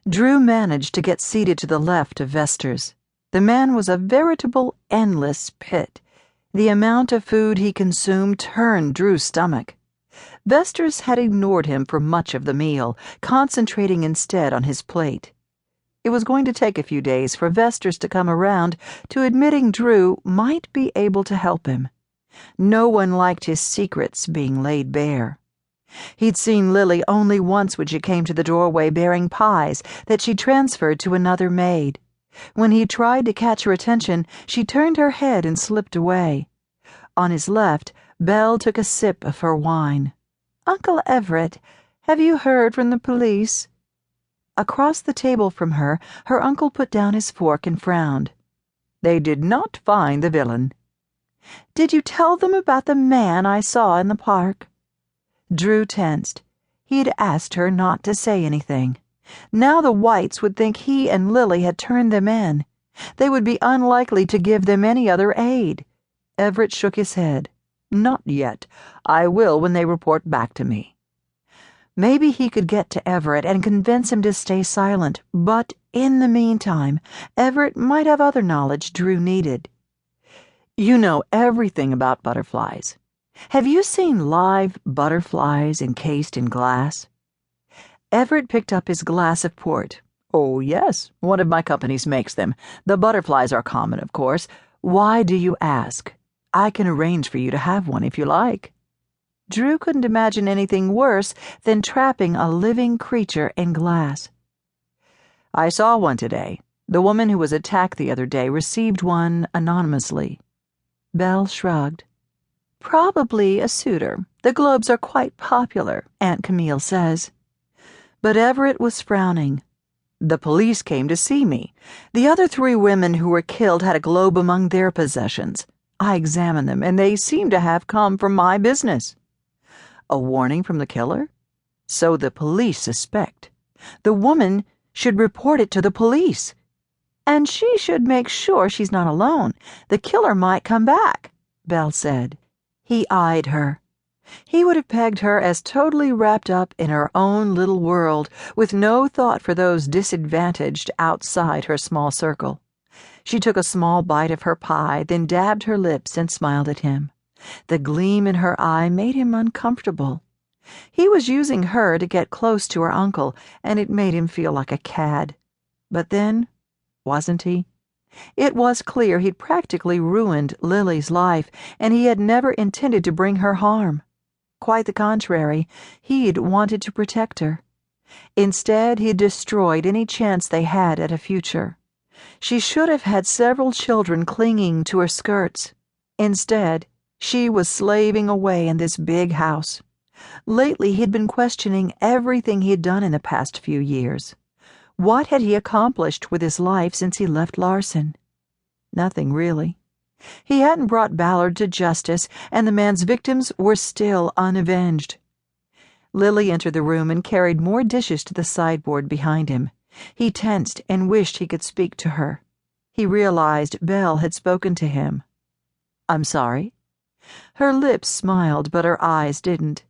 Drew managed to get seated to the left of Vester's. The man was a veritable endless pit. The amount of food he consumed turned Drew's stomach. Vester's had ignored him for much of the meal, concentrating instead on his plate. It was going to take a few days for Vester's to come around to admitting Drew might be able to help him. No one liked his secrets being laid bare. He'd seen Lily only once when she came to the doorway bearing pies that she transferred to another maid. When he tried to catch her attention, she turned her head and slipped away. On his left, Belle took a sip of her wine. "Uncle Everett, have you heard from the police?" Across the table from her, her uncle put down his fork and frowned. "They did not find the villain." "Did you tell them about the man I saw in the park?" Drew tensed. He'd asked her not to say anything. Now the Whites would think he and Lily had turned them in. They would be unlikely to give them any other aid. Everett shook his head. "Not yet. I will when they report back to me." Maybe he could get to Everett and convince him to stay silent, but in the meantime, Everett might have other knowledge Drew needed. "You know everything about butterflies. Have you seen live butterflies encased in glass?" Everett picked up his glass of port. "Oh, yes, one of my companies makes them. The butterflies are common, of course. Why do you ask? I can arrange for you to have one if you like." Drew couldn't imagine anything worse than trapping a living creature in glass. "I saw one today. The woman who was attacked the other day received one anonymously." Belle shrugged. "Probably a suitor. The globes are quite popular, Aunt Camille says." But Everett was frowning. "The police came to see me. The other 3 women who were killed had a globe among their possessions. I examined them, and they seem to have come from my business." "A warning from the killer?" "So the police suspect. The woman should report it to the police. And she should make sure she's not alone. The killer might come back," Belle said. He eyed her. He would have pegged her as totally wrapped up in her own little world, with no thought for those disadvantaged outside her small circle. She took a small bite of her pie, then dabbed her lips and smiled at him. The gleam in her eye made him uncomfortable. He was using her to get close to her uncle, and it made him feel like a cad. But then, wasn't he? It was clear he'd practically ruined Lily's life, and he had never intended to bring her harm. Quite the contrary, he'd wanted to protect her. Instead, he'd destroyed any chance they had at a future. She should have had several children clinging to her skirts. Instead, she was slaving away in this big house. Lately, he'd been questioning everything he'd done in the past few years. What had he accomplished with his life since he left Larson? Nothing, really. He hadn't brought Ballard to justice, and the man's victims were still unavenged. Lily entered the room and carried more dishes to the sideboard behind him. He tensed and wished he could speak to her. He realized Belle had spoken to him. "I'm sorry?" Her lips smiled, but her eyes didn't.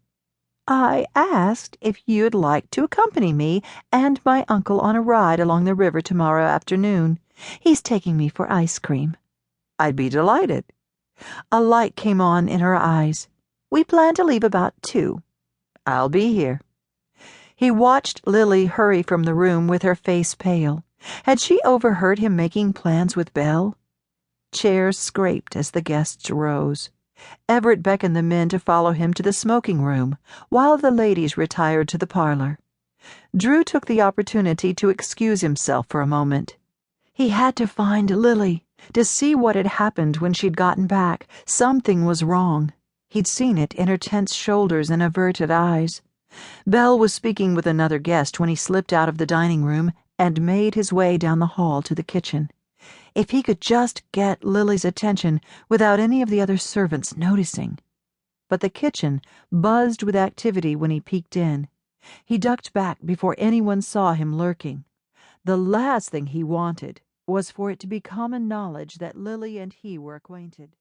"I asked if you'd like to accompany me and my uncle on a ride along the river tomorrow afternoon. He's taking me for ice cream." "I'd be delighted." A light came on in her eyes. "We plan to leave about 2. "I'll be here." He watched Lily hurry from the room with her face pale. Had she overheard him making plans with Belle? Chairs scraped as the guests rose. Everett beckoned the men to follow him to the smoking room, while the ladies retired to the parlor. Drew took the opportunity to excuse himself for a moment. He had to find Lily, to see what had happened when she'd gotten back. Something was wrong. He'd seen it in her tense shoulders and averted eyes. Belle was speaking with another guest when he slipped out of the dining room and made his way down the hall to the kitchen. If he could just get Lily's attention without any of the other servants noticing. But the kitchen buzzed with activity when he peeked in. He ducked back before anyone saw him lurking. The last thing he wanted was for it to be common knowledge that Lily and he were acquainted.